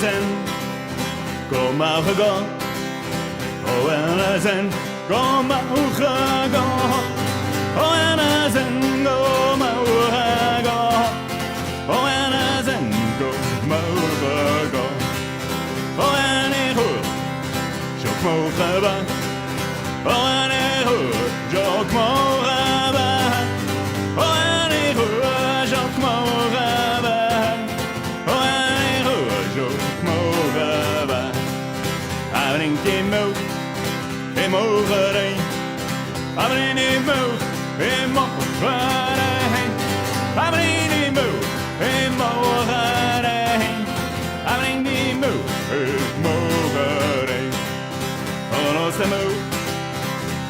zen, kom maar gegaan. Oh, en zen, kom maar gegaan. Oh, en zen, kom maar gegaan. Oh, en zen, kom maar gegaan. Oh, en ik hoor, zoek mogen we. Oh, en ik hoor, zoek mogen we. Oh, en ik hoor, zoek mogen we. Oh, en ik hoor, zoek mogen we. Hij brengt je moe, je mogen heen. Hij brengt je moe, je mogen heen. Hij brengt je moe, je mogen heen. Hij brengt je moe, je mogen heen. Van ons de moe,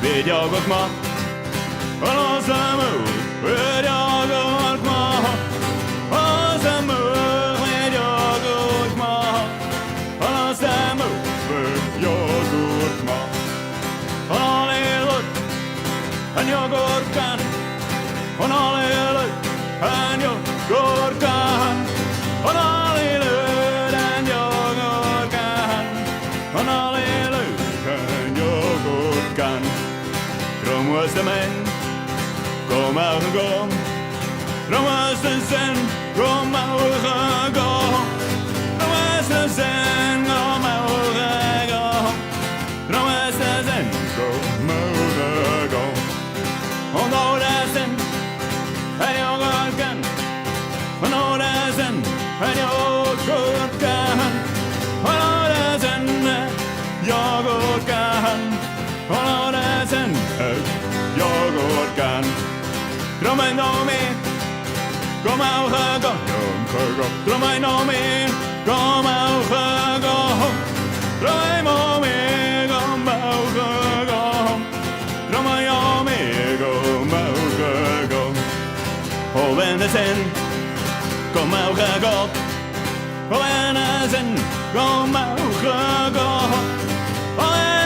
weet je ook maar. Van ons de moe, weet je ook maar. Van ons de moe, weet je ook maar. Van ons de moe, weet je ook maar. Van alle leuk, en je goed kan. Van alle leuk, en je goed kan. Van alle leuk, en je goed kan. Van alle leuk, en je goed kan. Drom was de man, kom maar gegaan. Drom was de zin, kom maar gegaan. Drom was de zin, kom maar gegaan. Drom was de zin, kom maar gegaan. En al de zin, en je goed kan. En al de zin, en je goed kan. En al de zin, je goed kan. En al de zin, je goed kan. Drom en nou mee, kom maar gegaan. Drom en nou mee, kom maar gegaan. Drom en nou mee, kom maar gegaan. Drom en nou mee, kom maar gegaan. Oh, en de zin, kom maar gegaan. Oh, en de zin, kom maar gegaan. Oh,